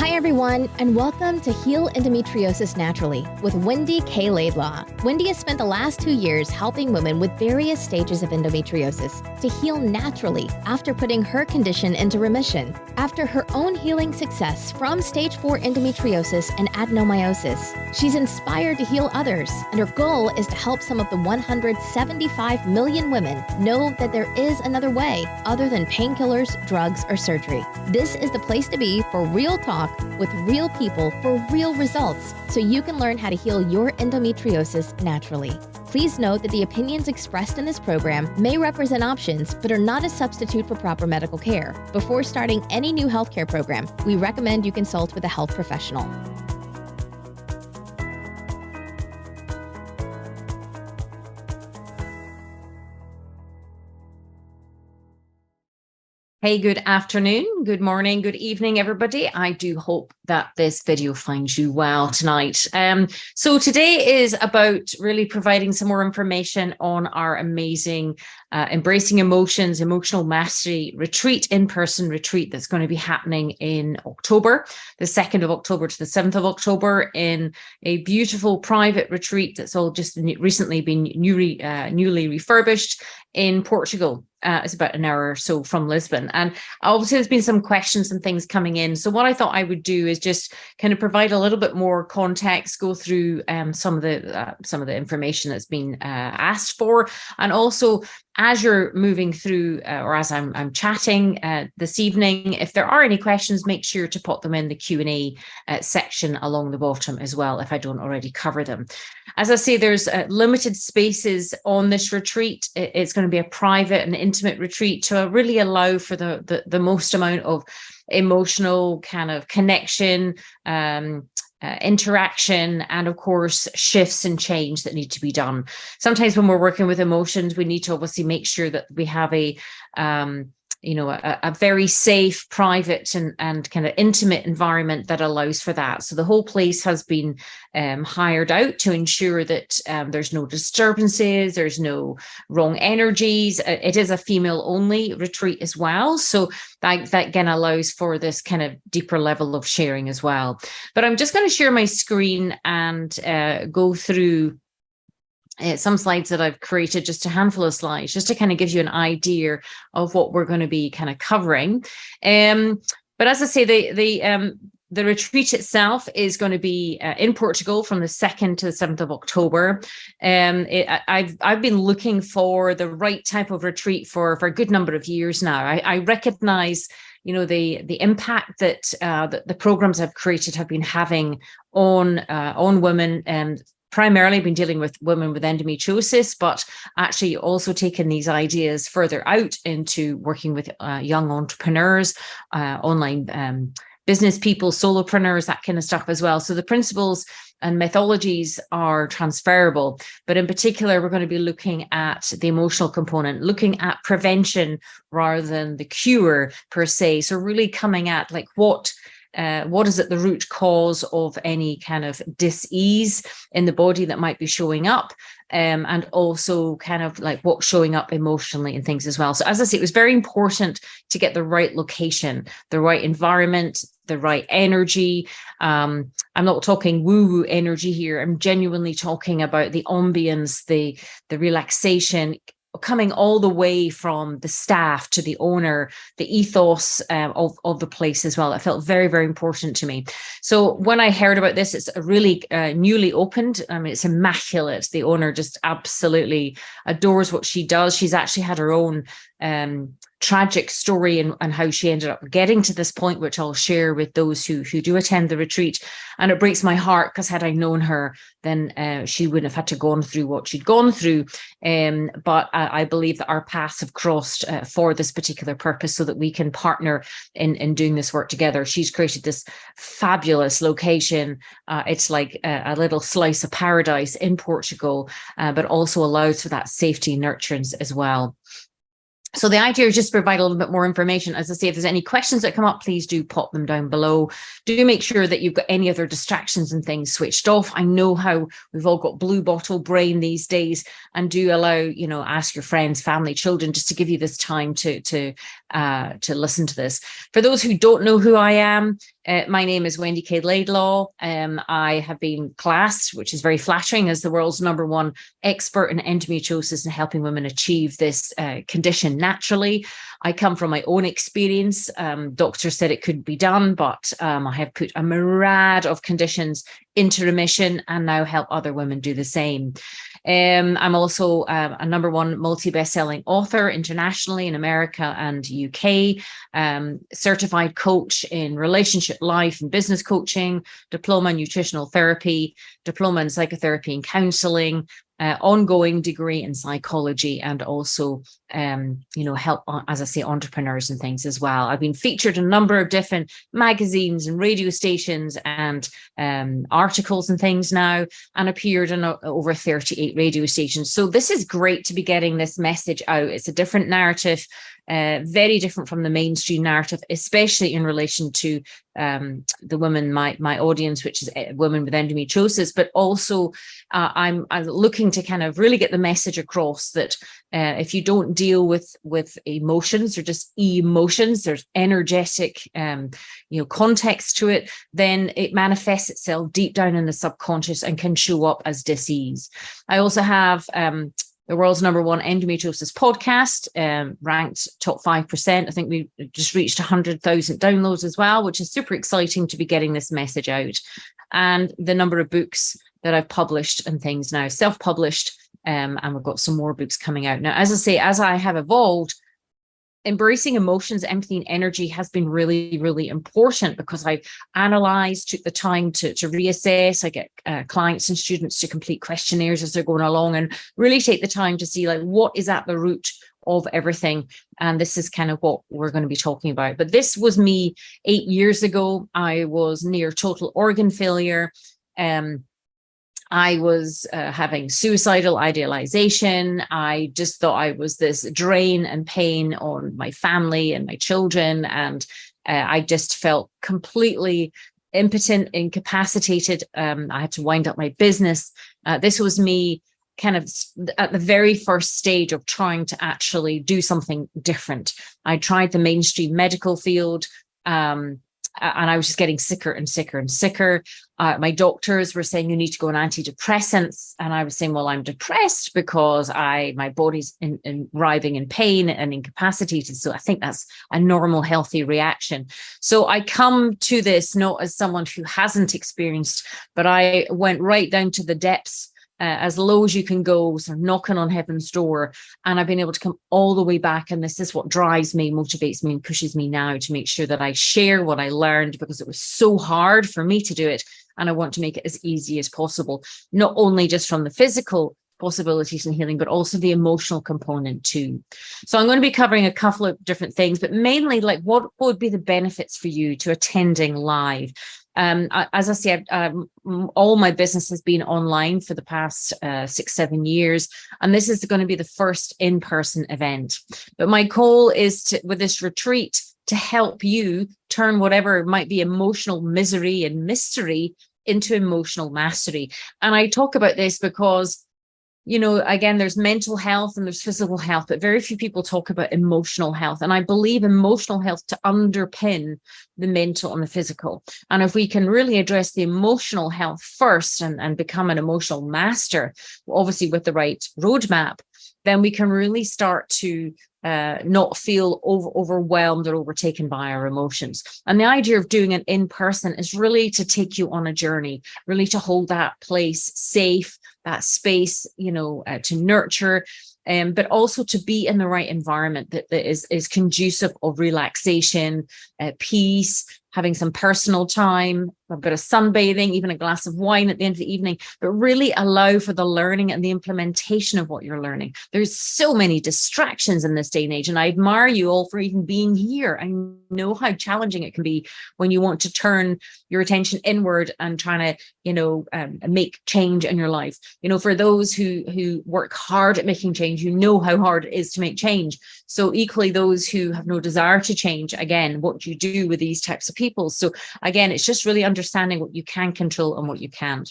Hi, everyone, and welcome to Heal Endometriosis Naturally with Wendy K Laidlaw. Wendy has spent the last 2 years helping women with various stages of endometriosis to heal naturally after putting her condition into remission. After her own healing success from stage 4 endometriosis and adenomyosis, she's inspired to heal others, and her goal is to help some of the 175 million women know that there is another way other than painkillers, drugs, or surgery. This is the place to be for real talk with real people for real results, so you can learn how to heal your endometriosis naturally. Please note that the opinions expressed in this program may represent options, but are not a substitute for proper medical care. Before starting any new healthcare program, we recommend you consult with a health professional. Hey, good afternoon, good morning, good evening, everybody. I do hope that this video finds you well tonight. So today is about really providing some more information on our amazing Embracing Emotions, Emotional Mastery retreat, in-person retreat that's going to be happening in October, the 2nd of October to the 7th of October in a beautiful private retreat that's all just recently been newly refurbished in Portugal. It's about an hour or so from Lisbon. And obviously there's been some questions and things coming in. So what I thought I would do is just kind of provide a little bit more context, go through some of the information that's been asked for, and also as you're moving through or as I'm chatting this evening, if there are any questions, make sure to put them in the Q&A section along the bottom as well, if I don't already cover them. As I say, there's limited spaces on this retreat. It's going to be a private and intimate retreat to really allow for the most amount of emotional kind of connection, interaction, and of course shifts and change that need to be done. Sometimes when we're working with emotions, we need to obviously make sure that we have a very safe, private and kind of intimate environment that allows for that. So the whole place has been hired out to ensure that there's no disturbances, there's no wrong energies. It is a female-only retreat as well. So that again allows for this kind of deeper level of sharing as well. But I'm just going to share my screen and go through some slides that I've created, just a handful of slides, just to kind of give you an idea of what we're going to be kind of covering. But as I say, the retreat itself is going to be in Portugal from the 2nd to the 7th of October. I've been looking for the right type of retreat for a good number of years now. I recognize the impact that the programs I've created have been having on women, and primarily been dealing with women with endometriosis, but actually also taken these ideas further out into working with young entrepreneurs, online business people, solopreneurs, that kind of stuff as well. So the principles and methodologies are transferable, but in particular, we're going to be looking at the emotional component, looking at prevention rather than the cure per se. So really coming at like what is at the root cause of any kind of dis-ease in the body that might be showing up, and also kind of like what's showing up emotionally and things as well. So as I say, it was very important to get the right location, the right environment, the right energy. I'm not talking woo-woo energy here. I'm genuinely talking about the ambience, the relaxation, coming all the way from the staff to the owner, the ethos of the place as well. It felt very, very important to me. So when I heard about this, it's a really newly opened. It's immaculate. The owner just absolutely adores what she does. She's actually had her own tragic story and how she ended up getting to this point, which I'll share with those who do attend the retreat. And it breaks my heart because had I known her, then she wouldn't have had to gone through what she'd gone through. But I believe that our paths have crossed for this particular purpose so that we can partner in doing this work together. She's created this fabulous location. It's like a little slice of paradise in Portugal, but also allows for that safety and nurturance as well. So the idea is just to provide a little bit more information. As I say, if there's any questions that come up, please do pop them down below. Do make sure that you've got any other distractions and things switched off. I know how we've all got blue bottle brain these days, and do allow, ask your friends, family, children, just to give you this time to to listen to this. For those who don't know who I am, my name is Wendy K Laidlaw. I have been classed, which is very flattering, as the world's #1 expert in endometriosis and helping women achieve this condition naturally. I come from my own experience. Doctors said it couldn't be done, but I have put a myriad of conditions into remission and now help other women do the same. I'm also a #1 multi-best-selling author internationally in America and UK, certified coach in relationship, life and business coaching, diploma in nutritional therapy, diploma in psychotherapy and counseling, ongoing degree in psychology, and also, help, as I say, entrepreneurs and things as well. I've been featured in a number of different magazines and radio stations and articles and things now, and appeared in over 38 radio stations. So this is great to be getting this message out. It's a different narrative, very different from the mainstream narrative, especially in relation to the women, my audience, which is women with endometriosis, but also I'm looking to kind of really get the message across that if you don't deal with emotions, or just emotions, there's energetic context to it, then it manifests itself deep down in the subconscious and can show up as disease. I also have the world's #1 endometriosis podcast, ranked top 5%. I think we just reached 100,000 downloads as well, which is super exciting to be getting this message out. And the number of books that I've published and things now, self-published, and we've got some more books coming out. Now, as I say, as I have evolved, embracing emotions, empathy, and energy has been really, really important, because I've analyzed, took the time to reassess. I get clients and students to complete questionnaires as they're going along, and really take the time to see, like, what is at the root of everything. And this is kind of what we're going to be talking about. But this was me 8 years ago. I was near total organ failure. I was having suicidal idealization. I just thought I was this drain and pain on my family and my children. And I just felt completely impotent, incapacitated. I had to wind up my business. This was me kind of at the very first stage of trying to actually do something different. I tried the mainstream medical field, and I was just getting sicker and sicker and sicker. My doctors were saying, you need to go on antidepressants. And I was saying, well, I'm depressed because my body's writhing in pain and incapacitated. So I think that's a normal, healthy reaction. So I come to this not as someone who hasn't experienced, but I went right down to the depths, as low as you can go, sort of knocking on heaven's door. And I've been able to come all the way back. And this is what drives me, motivates me, and pushes me now to make sure that I share what I learned, because it was so hard for me to do it. And I want to make it as easy as possible, not only just from the physical possibilities and healing, but also the emotional component too. So I'm going to be covering a couple of different things, but mainly, like, what would be the benefits for you to attending live? As I said, all my business has been online for the past 6-7 years, and this is going to be the first in-person event. But my goal is with this retreat, to help you turn whatever might be emotional misery and mystery into emotional mastery. And I talk about this because, again, there's mental health and there's physical health, but very few people talk about emotional health. And I believe emotional health to underpin the mental and the physical. And if we can really address the emotional health first and become an emotional master, obviously with the right roadmap, then we can really start to not feel overwhelmed or overtaken by our emotions. And the idea of doing it in person is really to take you on a journey, really to hold that place safe, that space, to nurture, but also to be in the right environment that is conducive of relaxation, peace, having some personal time, a bit of sunbathing, even a glass of wine at the end of the evening, but really allow for the learning and the implementation of what you're learning. There's so many distractions in this day and age, and I admire you all for even being here. I know how challenging it can be when you want to turn your attention inward and trying to, make change in your life. For those who work hard at making change, how hard it is to make change. So equally, those who have no desire to change, again, what do you do with these types of people? So again, it's just really understanding what you can control and what you can't.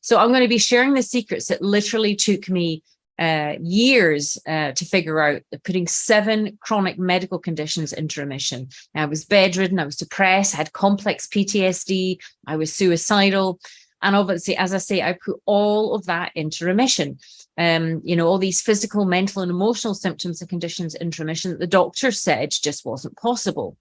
So I'm going to be sharing the secrets that literally took me years to figure out putting 7 chronic medical conditions into remission. I was bedridden, I was depressed, I had complex PTSD, I was suicidal. And obviously, as I say, I put all of that into remission. All these physical, mental, and emotional symptoms and conditions into remission that the doctor said just wasn't possible.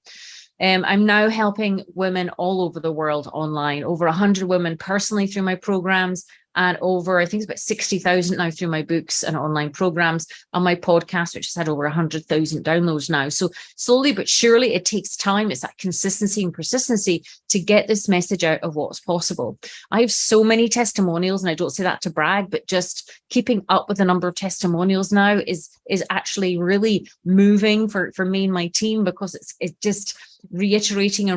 I'm now helping women all over the world online, over 100 women personally through my programs, and over, I think it's about 60,000 now through my books and online programs, on my podcast, which has had over 100,000 downloads now. So slowly but surely, it takes time. It's that consistency and persistency to get this message out of what's possible. I have so many testimonials, and I don't say that to brag, but just keeping up with the number of testimonials now is actually really moving for me and my team, because it's just reiterating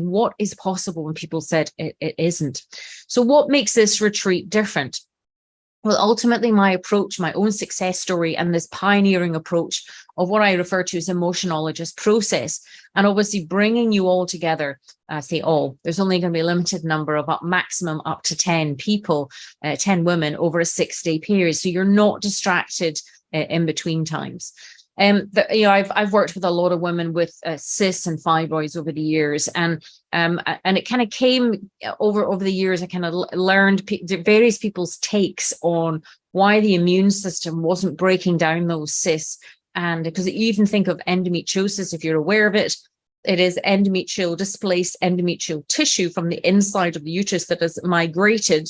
what is possible when people said it isn't. So what makes this retreat different? Well, ultimately, my approach, my own success story, and this pioneering approach of what I refer to as emotionologist process, and obviously bringing you all together. I say all, there's only going to be a limited number of maximum up to 10 people, 10 women over a 6-day period. So you're not distracted in between times. I've worked with a lot of women with cysts and fibroids over the years, and it kind of came over the years. I kind of learned various people's takes on why the immune system wasn't breaking down those cysts. And because you even think of endometriosis, if you're aware of it, it is displaced endometrial tissue from the inside of the uterus that has migrated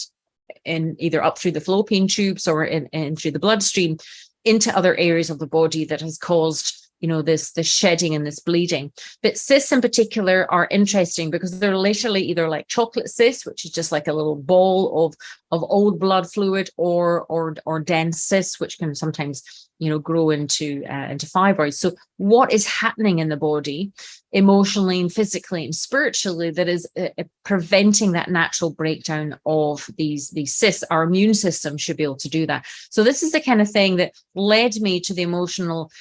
in either up through the fallopian tubes or in through the bloodstream into other areas of the body that has caused, this shedding and this bleeding. But cysts in particular are interesting because they're literally either like chocolate cysts, which is just like a little ball of old blood fluid, or dense cysts, which can sometimes grow into fibroids. So what is happening in the body emotionally and physically and spiritually that is preventing that natural breakdown of these cysts? Our immune system should be able to do that. So this is the kind of thing that led me to the emotional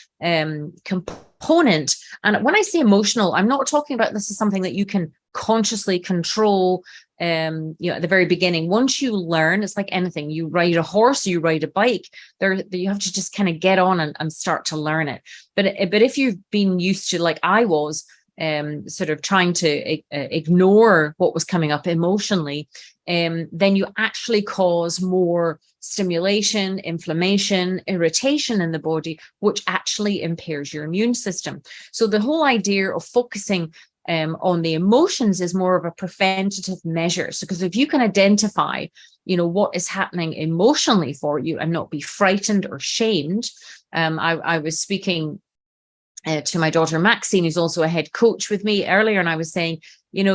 component. And when I say emotional, I'm not talking about this as something that you can consciously control at the very beginning. Once you learn, it's like anything. You ride a horse, you ride a bike, you have to just kind of get on and start to learn it. But if you've been used to, like I was, sort of trying to ignore what was coming up emotionally, then you actually cause more stimulation, inflammation, irritation in the body, which actually impairs your immune system. So the whole idea of focusing on the emotions is more of a preventative measure. So because if you can identify, what is happening emotionally for you and not be frightened or shamed. I was speaking to my daughter Maxine, who's also a head coach with me earlier, and I was saying,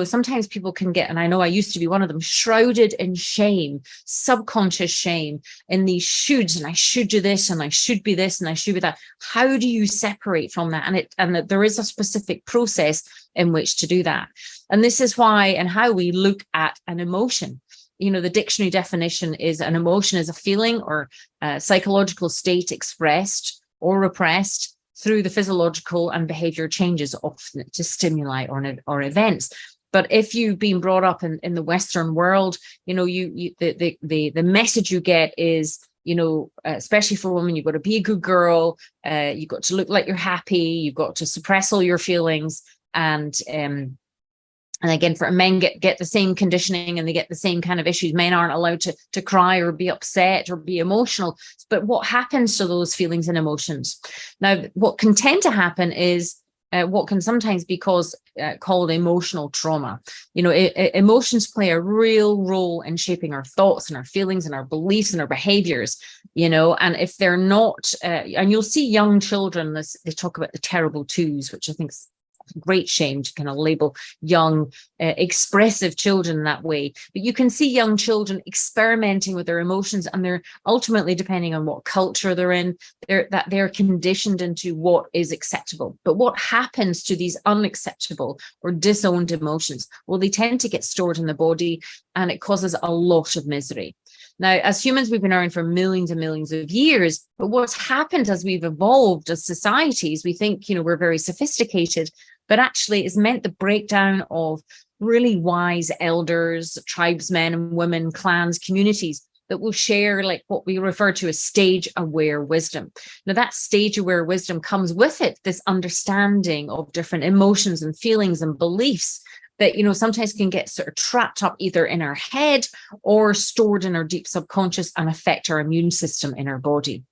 sometimes people can get, and I know I used to be one of them, shrouded in shame, subconscious shame, in these shoulds, and I should do this, and I should be this, and I should be that. How do you separate from that? And that there is a specific process in which to do that. And this is why and how we look at an emotion. The dictionary definition is an emotion is a feeling or a psychological state expressed or repressed through the physiological and behavior changes often to stimuli or events. But if you've been brought up in the Western world, the message you get is, especially for women, you've got to be a good girl, you've got to look like you're happy, you've got to suppress all your feelings, and again, for men get the same conditioning and they get the same kind of issues. Men aren't allowed to cry or be upset or be emotional. But what happens to those feelings and emotions? Now, what can tend to happen is what can sometimes be called emotional trauma. Emotions play a real role in shaping our thoughts and our feelings and our beliefs and our behaviors, and if they're not, and you'll see young children, they talk about the terrible twos, which I think is great shame to kind of label young expressive children that way. But you can see young children experimenting with their emotions, and they're ultimately, depending on what culture they're in, they're conditioned into what is acceptable. But what happens to these unacceptable or disowned emotions? Well, they tend to get stored in the body, and it causes a lot of misery. Now, as humans, we've been around for millions and millions of years, but what's happened as we've evolved as societies, we think, we're very sophisticated, but actually it's meant the breakdown of really wise elders, tribesmen and women, clans, communities, that will share like what we refer to as stage aware wisdom. Now that stage aware wisdom comes with it this understanding of different emotions and feelings and beliefs that, sometimes can get sort of trapped up either in our head or stored in our deep subconscious and affect our immune system in our body.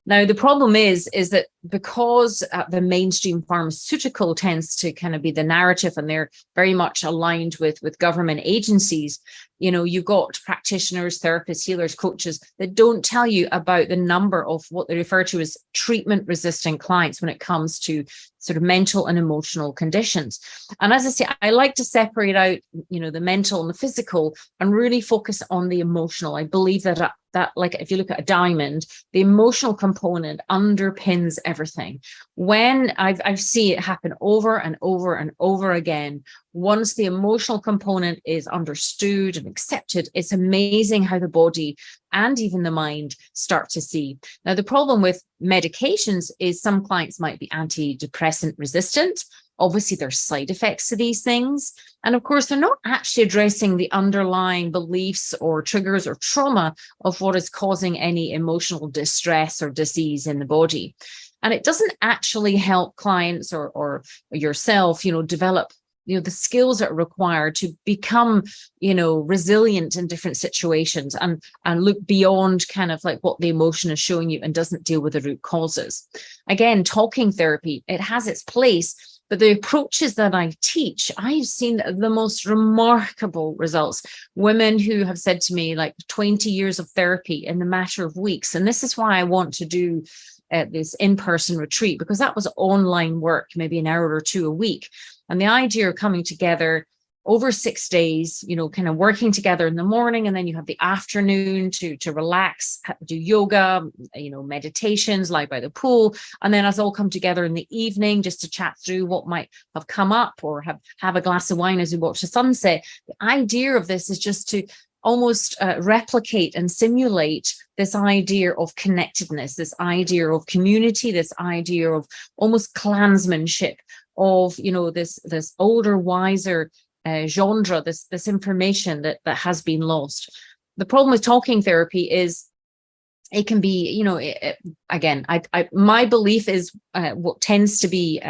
Now, the problem is that because the mainstream pharmaceutical tends to kind of be the narrative, and they're very much aligned with government agencies, you've got practitioners, therapists, healers, coaches that don't tell you about the number of what they refer to as treatment-resistant clients when it comes to sort of mental and emotional conditions. And as I say, I like to separate out, the mental and the physical and really focus on the emotional. I believe that like if you look at a diamond, the emotional component underpins everything. When I've seen it happen over and over and over again, once the emotional component is understood and accepted, it's amazing how the body and even the mind start to see. Now, the problem with medications is some clients might be antidepressant resistant. Obviously, there's side effects to these things. And of course, they're not actually addressing the underlying beliefs or triggers or trauma of what is causing any emotional distress or disease in the body. And it doesn't actually help clients or yourself, develop the skills that are required to become, resilient in different situations and look beyond kind of like what the emotion is showing you and doesn't deal with the root causes. Again, talking therapy, it has its place, but the approaches that I teach, I've seen the most remarkable results. Women who have said to me like 20 years of therapy in the matter of weeks. And this is why I want to do this in-person retreat, because that was online work, maybe an hour or two a week. And the idea of coming together over 6 days, kind of working together in the morning, and then you have the afternoon to relax, do yoga, meditations, lie by the pool. And then us all come together in the evening just to chat through what might have come up or have a glass of wine as we watch the sunset. The idea of this is just to almost replicate and simulate this idea of connectedness, this idea of community, this idea of almost clansmanship, of this older, wiser genre, this information that has been lost. The problem with talking therapy is it can be, my belief is what tends to be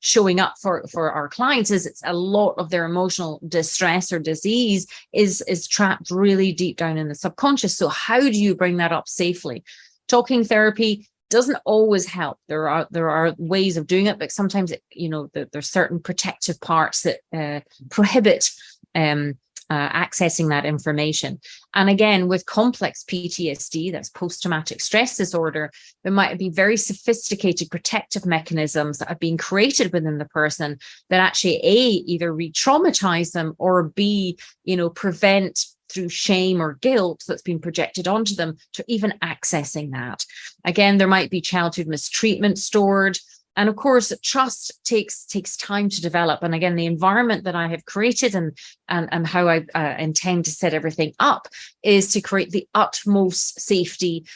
showing up for our clients is it's a lot of their emotional distress or disease is trapped really deep down in the subconscious. So how do you bring that up safely? Talking therapy doesn't always help. There are ways of doing it, but sometimes there's certain protective parts that prohibit accessing that information. And again, with complex PTSD, that's post-traumatic stress disorder, there might be very sophisticated protective mechanisms that have been created within the person that actually either re-traumatize them or B, prevent through shame or guilt that's been projected onto them to even accessing that. Again, there might be childhood mistreatment stored. And of course, trust takes time to develop. And again, the environment that I have created and how I intend to set everything up is to create the utmost safety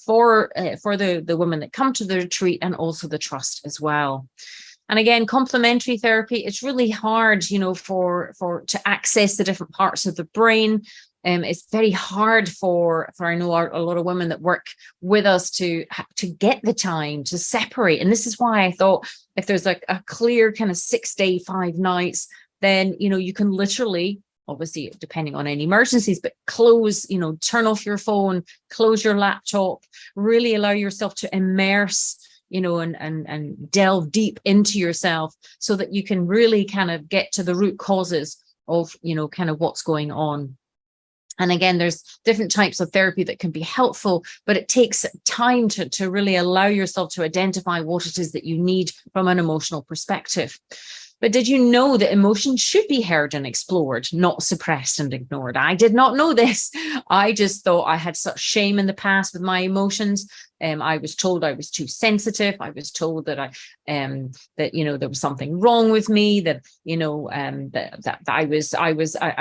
for the women that come to the retreat, and also the trust as well. And again, complementary therapy, it's really hard, to access the different parts of the brain. It's very hard for I know a lot of women that work with us to get the time to separate. And this is why I thought if there's like a clear kind of 6 day, 5 nights, then, you can literally, obviously, depending on any emergencies, but close, turn off your phone, close your laptop, really allow yourself to immerse, and delve deep into yourself so that you can really kind of get to the root causes of, kind of what's going on. And again, there's different types of therapy that can be helpful, but it takes time to really allow yourself to identify what it is that you need from an emotional perspective. But did you know that emotions should be heard and explored, not suppressed and ignored? I did not know this. I just thought I had such shame in the past with my emotions. I was told I was too sensitive. I was told that there was something wrong with me. That I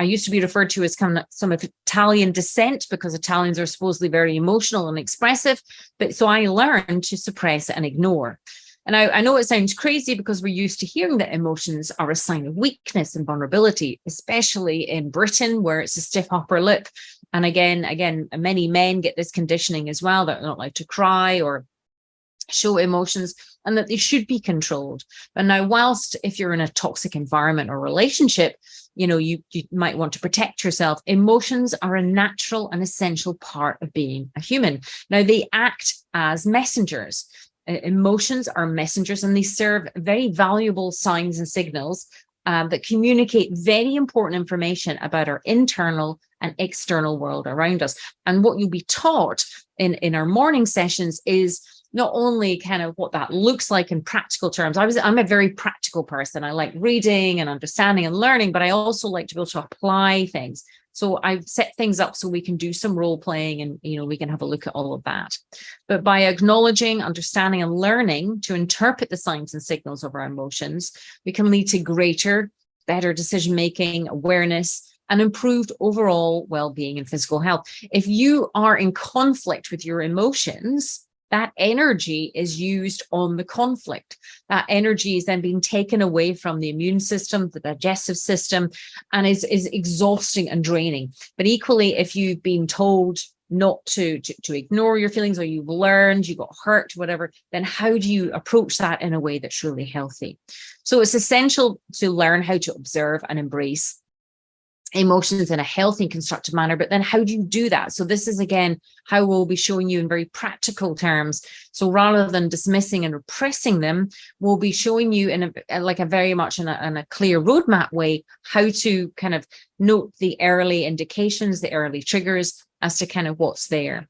used to be referred to as kind of some of Italian descent because Italians are supposedly very emotional and expressive. But so I learned to suppress and ignore. And I know it sounds crazy because we're used to hearing that emotions are a sign of weakness and vulnerability, especially in Britain, where it's a stiff upper lip. And again, many men get this conditioning as well, that they're not allowed to cry or show emotions, and that they should be controlled. But now, whilst if you're in a toxic environment or relationship, you might want to protect yourself, emotions are a natural and essential part of being a human. Now, they act as messengers. Emotions are messengers, and they serve very valuable signs and signals that communicate very important information about our internal and external world around us. And what you'll be taught in our morning sessions is not only kind of what that looks like in practical terms. I'm a very practical person. I like reading and understanding and learning, but I also like to be able to apply things. So I've set things up so we can do some role playing, and we can have a look at all of that. But by acknowledging, understanding, and learning to interpret the signs and signals of our emotions, we can lead to greater, better decision making, awareness, and improved overall well-being and physical health. If you are in conflict with your emotions, that energy is used on the conflict. That energy is then being taken away from the immune system, the digestive system, and is exhausting and draining. But equally, if you've been told not to ignore your feelings, or you've learned, you got hurt, whatever, then how do you approach that in a way that's really healthy? So it's essential to learn how to observe and embrace emotions in a healthy and constructive manner. But then how do you do that? So this is, again, how we'll be showing you in very practical terms. So rather than dismissing and repressing them, we'll be showing you in a very much in a clear roadmap way how to kind of note the early indications, the early triggers as to kind of what's there.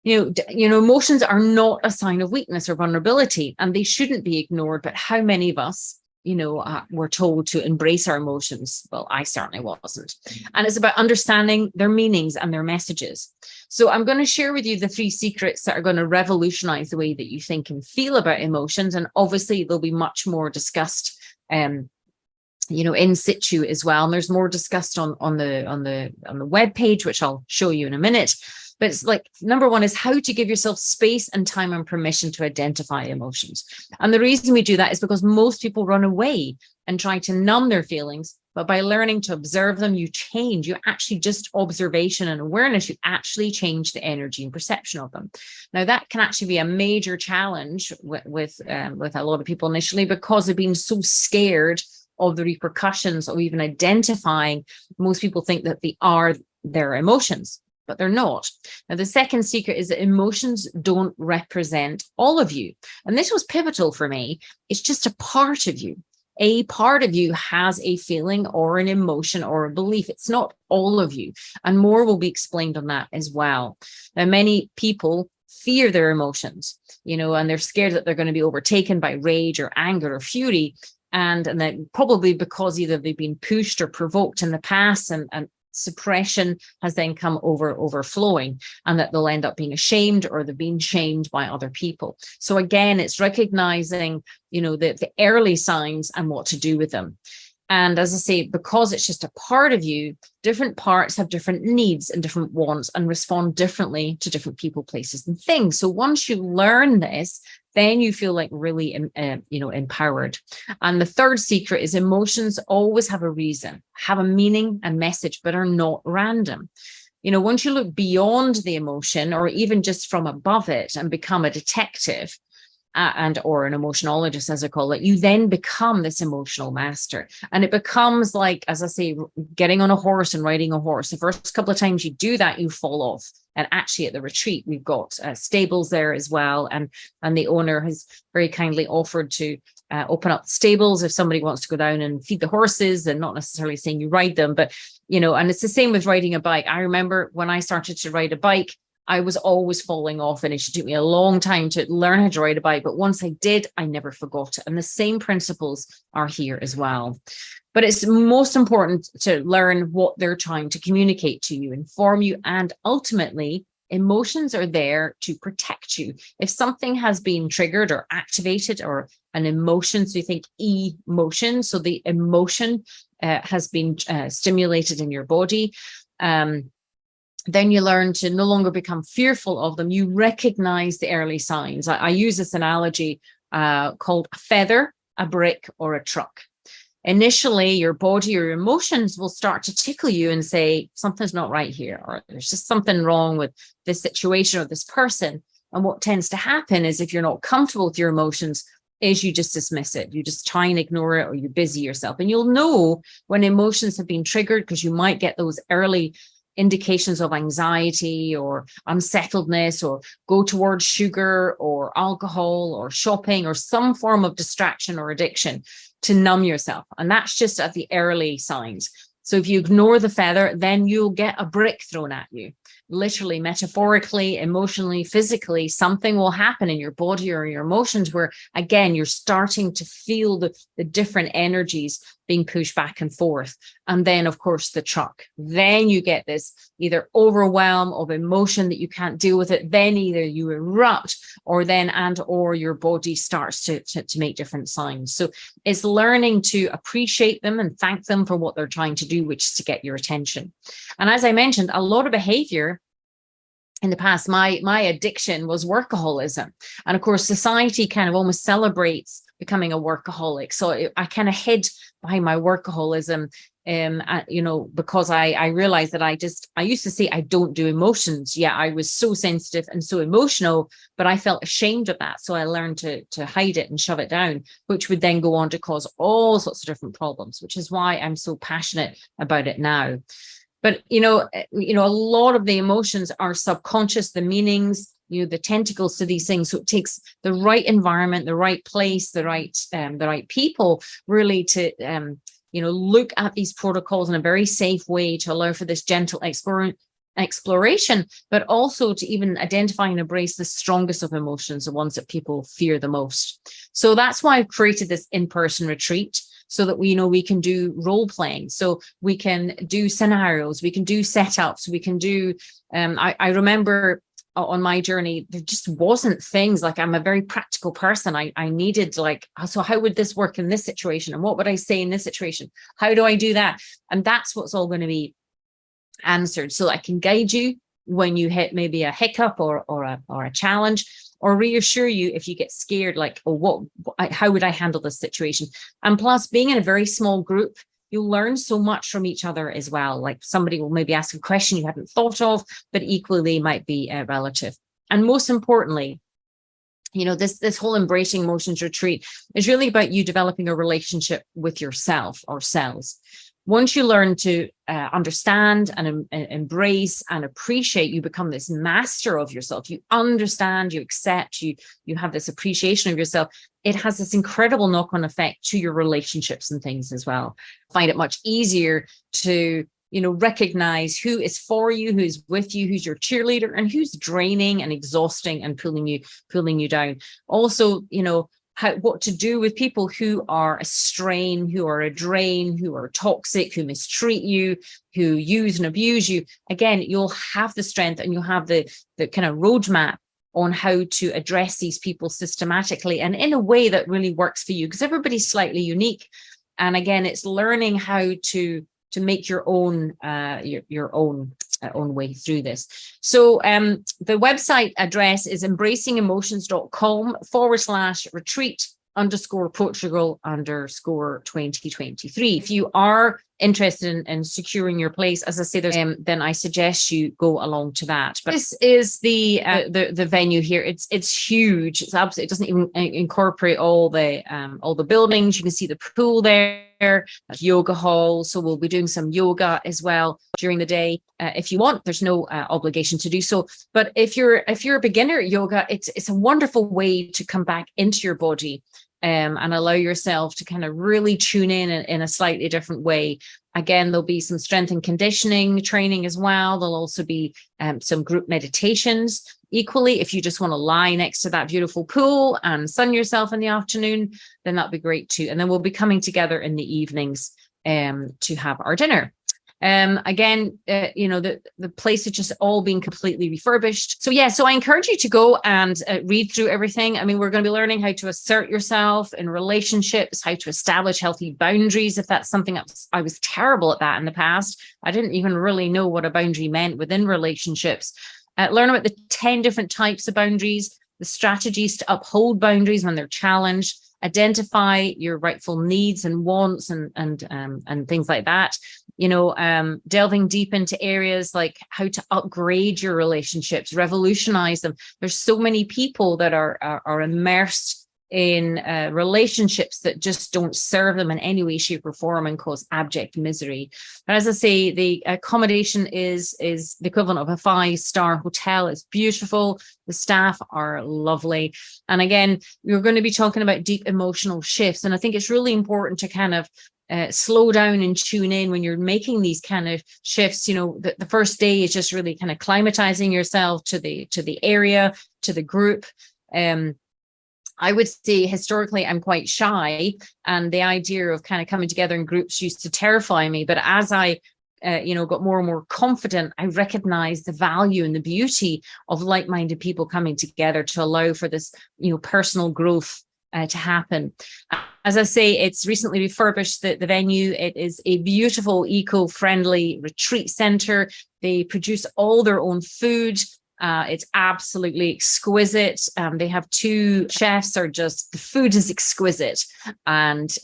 Emotions are not a sign of weakness or vulnerability, and they shouldn't be ignored. But how many of us we're told to embrace our emotions? Well, I certainly wasn't. And it's about understanding their meanings and their messages. So I'm going to share with you the 3 secrets that are going to revolutionize the way that you think and feel about emotions. And obviously they'll be much more discussed, in situ as well. And there's more discussed on the web page, which I'll show you in a minute. But it's like, number 1 is how to give yourself space and time and permission to identify emotions. And the reason we do that is because most people run away and try to numb their feelings. But by learning to observe them, you change. You actually, just observation and awareness, you actually change the energy and perception of them. Now, that can actually be a major challenge with a lot of people initially, because they've been so scared of the repercussions of even identifying. Most people think that they are their emotions, but they're not. Now, the second secret is that emotions don't represent all of you. And this was pivotal for me. It's just a part of you. A part of you has a feeling or an emotion or a belief. It's not all of you. And more will be explained on that as well. Now, many people fear their emotions, and they're scared that they're going to be overtaken by rage or anger or fury. And then probably because either they've been pushed or provoked in the past, and suppression has then come overflowing, and that they'll end up being ashamed, or they've been shamed by other people. So again, it's recognizing, the early signs and what to do with them. And as I say, because it's just a part of you, different parts have different needs and different wants and respond differently to different people, places, and things. So once you learn this, then you feel like really, empowered. And the third secret is emotions always have a reason, have a meaning and message, but are not random. Once you look beyond the emotion, or even just from above it, and become a detective, or an emotionologist, as I call it, you then become this emotional master. And it becomes like, as I say, getting on a horse and riding a horse. The first couple of times you do that, you fall off. And actually at the retreat, we've got stables there as well. And the owner has very kindly offered to open up stables if somebody wants to go down and feed the horses, and not necessarily saying you ride them, but, and it's the same with riding a bike. I remember when I started to ride a bike, I was always falling off, and it took me a long time to learn how to ride a bike. But once I did, I never forgot it. And the same principles are here as well. But it's most important to learn what they're trying to communicate to you, inform you, and ultimately, emotions are there to protect you. If something has been triggered or activated, or an emotion, so you think emotion, so the emotion has been stimulated in your body, then you learn to no longer become fearful of them. You recognize the early signs. I use this analogy called a feather, a brick, or a truck. initially your body or your emotions will start to tickle you and say, something's not right here, or there's just something wrong with this situation or this person. And what tends to happen is, if you're not comfortable with your emotions, is you just dismiss it. You just try and ignore it, or you busy yourself. And you'll know when emotions have been triggered, because you might get those early indications of anxiety or unsettledness, or go towards sugar or alcohol or shopping or some form of distraction or addiction to numb yourself. And that's just at the early signs. So if you ignore the feather, then you'll get a brick thrown at you. Literally, metaphorically, emotionally, physically, something will happen in your body or your emotions where, again, you're starting to feel the different energies being pushed back and forth. And then, of course, the truck. Then you get this either overwhelm of emotion that you can't deal with it. Then either you erupt, or your body starts to make different signs. So it's learning to appreciate them and thank them for what they're trying to do, which is to get your attention. And as I mentioned, a lot of behavior in the past, my addiction was workaholism. And of course, society kind of almost celebrates becoming a workaholic. So I kind of hid behind my workaholism, because I realized that I used to say I don't do emotions. Yeah, I was so sensitive and so emotional, but I felt ashamed of that. So I learned to hide it and shove it down, which would then go on to cause all sorts of different problems, which is why I'm so passionate about it now. But, a lot of the emotions are subconscious, the meanings, the tentacles to these things. So it takes the right environment, the right place, the right people really to, look at these protocols in a very safe way to allow for this gentle exploration, but also to even identify and embrace the strongest of emotions, the ones that people fear the most. So that's why I've created this in-person retreat, so that we can do role playing, so we can do scenarios, we can do setups, we can do, I remember on my journey, there just wasn't things like, I'm a very practical person. I needed so how would this work in this situation? And what would I say in this situation? How do I do that? And that's what's all going to be answered, so I can guide you when you hit maybe a hiccup or a challenge, or reassure you if you get scared, how would I handle this situation? And plus, being in a very small group, you'll learn so much from each other as well. Like, somebody will maybe ask a question you hadn't thought of, but equally might be a relative. And most importantly, this whole Embracing Emotions retreat is really about you developing a relationship with yourself, or selves. Once you learn to understand and embrace and appreciate, you become this master of yourself. You understand, you accept, you have this appreciation of yourself. It has this incredible knock-on effect to your relationships and things as well. Find it much easier to, recognize who is for you, who's with you, who's your cheerleader, and who's draining and exhausting and pulling you down. Also, what to do with people who are a strain, who are a drain, who are toxic, who mistreat you, who use and abuse you. Again, you'll have the strength and you'll have the kind of roadmap on how to address these people systematically and in a way that really works for you, because everybody's slightly unique. And again, it's learning how to make your own own way through this. So the website address is embracingemotions.com/retreat_Portugal_2023. If you are interested in securing your place, as I say, then I suggest you go along to that. But this is the venue here. It's huge. It's absolutely, it doesn't even incorporate all the buildings. You can see the pool there. Yoga hall, so we'll be doing some yoga as well during the day if you want. There's no obligation to do so, but if you're a beginner at yoga, it's a wonderful way to come back into your body and allow yourself to kind of really tune in a slightly different way. Again, there'll be some strength and conditioning training as well. There'll also be some group meditations. Equally, if you just want to lie next to that beautiful pool and sun yourself in the afternoon, then that'd be great too. And then we'll be coming together in the evenings to have our dinner. Again, the place has just all been completely refurbished. So I encourage you to go and read through everything. I mean, we're going to be learning how to assert yourself in relationships, how to establish healthy boundaries. If that's something I was terrible at that in the past. I didn't even really know what a boundary meant within relationships. Learn about the 10 different types of boundaries, the strategies to uphold boundaries when they're challenged, identify your rightful needs and wants and things like that. Delving deep into areas like how to upgrade your relationships, revolutionize them. There's so many people that are immersed in relationships that just don't serve them in any way, shape, or form and cause abject misery. But as I say, the accommodation is the equivalent of a 5-star hotel. It's beautiful. The staff are lovely. And again, we're going to be talking about deep emotional shifts. And I think it's really important to kind of slow down and tune in when you're making these kind of shifts. The first day is just really kind of climatizing yourself to the area, to the group. I would say historically I'm quite shy, and the idea of kind of coming together in groups used to terrify me. But as I got more and more confident, I recognized the value and the beauty of like-minded people coming together to allow for this, personal growth to happen. As I say, it's recently refurbished the venue. It is a beautiful, eco-friendly retreat center. They produce all their own food. It's absolutely exquisite. They have 2 chefs. The food is exquisite. And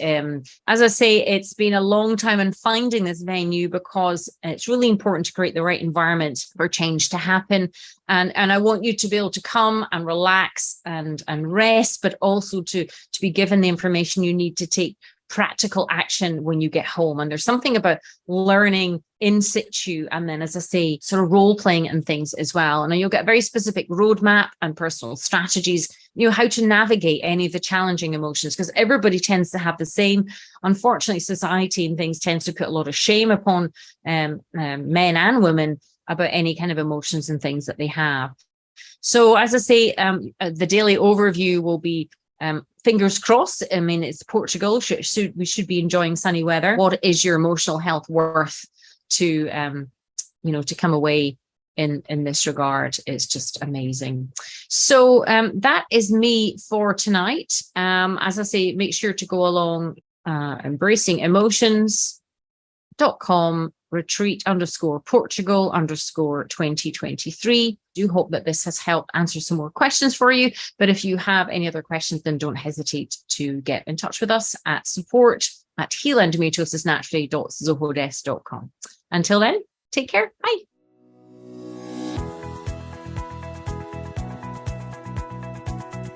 as I say, it's been a long time in finding this venue, because it's really important to create the right environment for change to happen. And I want you to be able to come and relax and rest, but also to be given the information you need to take practical action when you get home. And there's something about learning in situ, and then, as I say, sort of role playing and things as well. And you'll get a very specific roadmap and personal strategies, how to navigate any of the challenging emotions, because everybody tends to have the same. Unfortunately, society and things tends to put a lot of shame upon men and women about any kind of emotions and things that they have. So as I say, the daily overview will be fingers crossed. I mean, it's Portugal. We should be enjoying sunny weather. What is your emotional health worth to come away in this regard? Is just amazing. So that is me for tonight. As I say, make sure to go along embracingemotions.com retreat_Portugal_2023. Do hope that this has helped answer some more questions for you. But if you have any other questions, then don't hesitate to get in touch with us at support@healendometriosisnaturally.zohodesk.com. Until then, take care. Bye.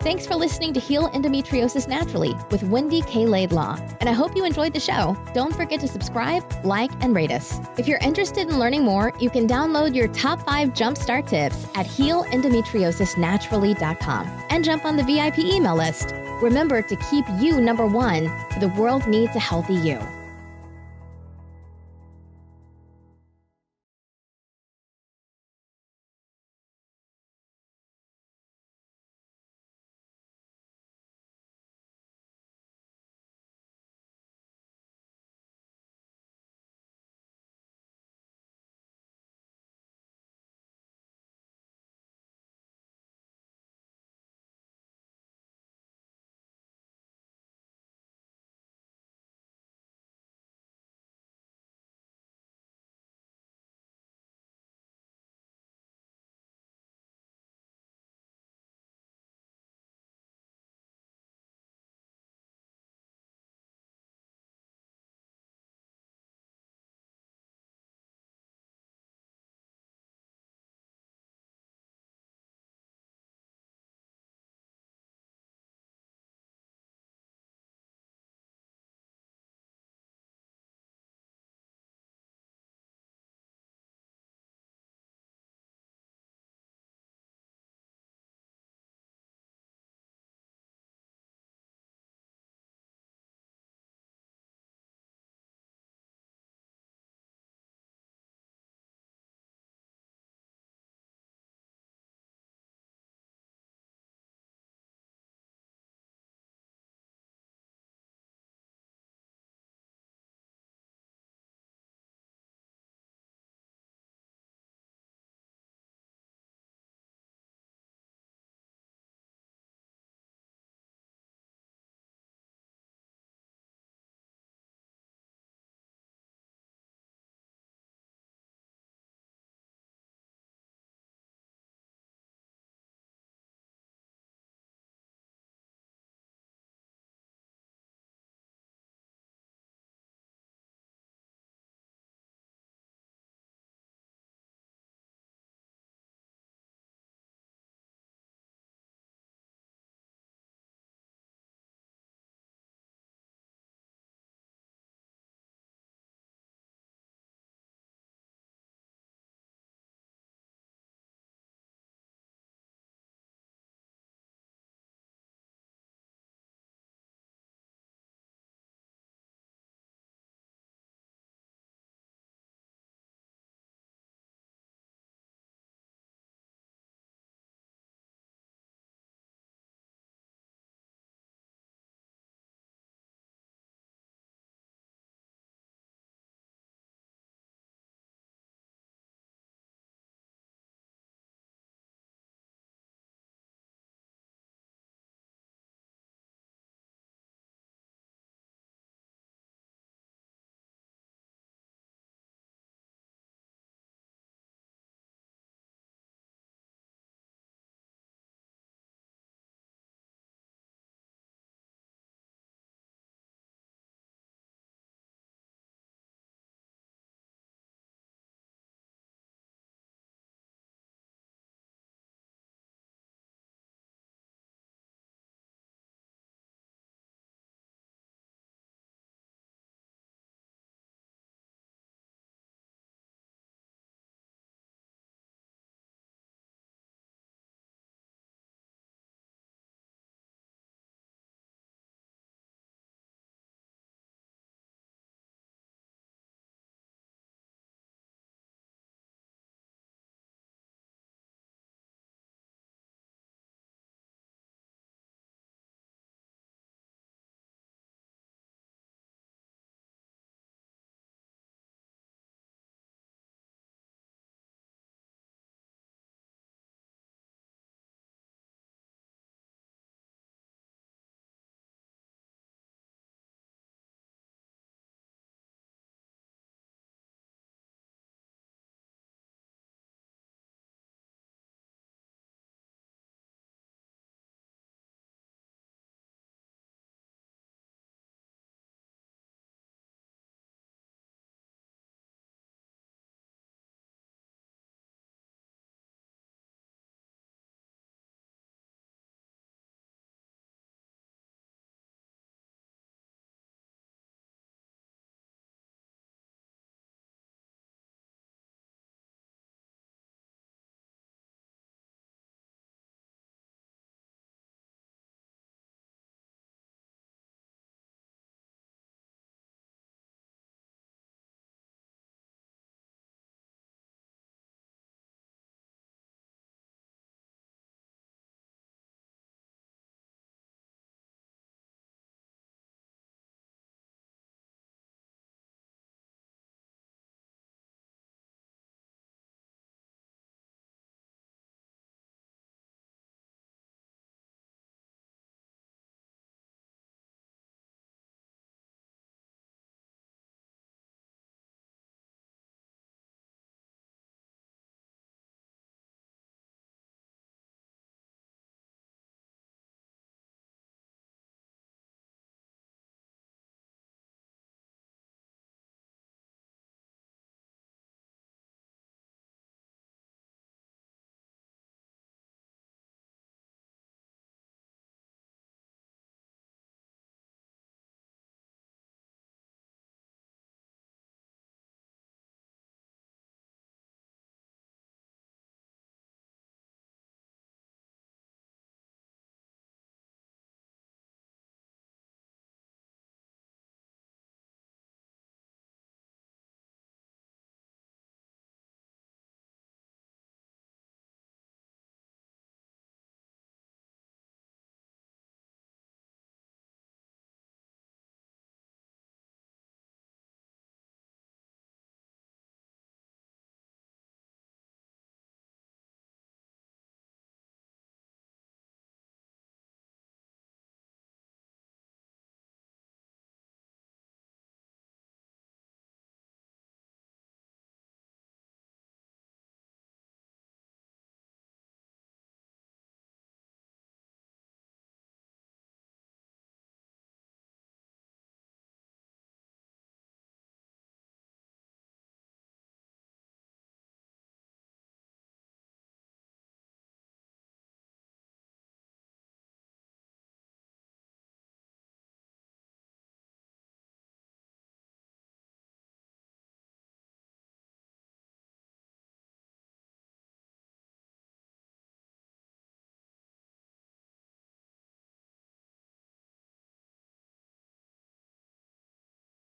Thanks for listening to Heal Endometriosis Naturally with Wendy K Laidlaw. And I hope you enjoyed the show. Don't forget to subscribe, like, and rate us. If you're interested in learning more, you can download your top 5 jumpstart tips at healendometriosisnaturally.com and jump on the VIP email list. Remember to keep you number 1. The world needs a healthy you.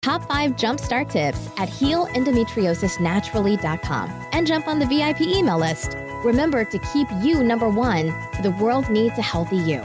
Top 5 Jumpstart tips at healendometriosisnaturally.com and jump on the VIP email list. Remember to keep you number one. The world needs a healthy you.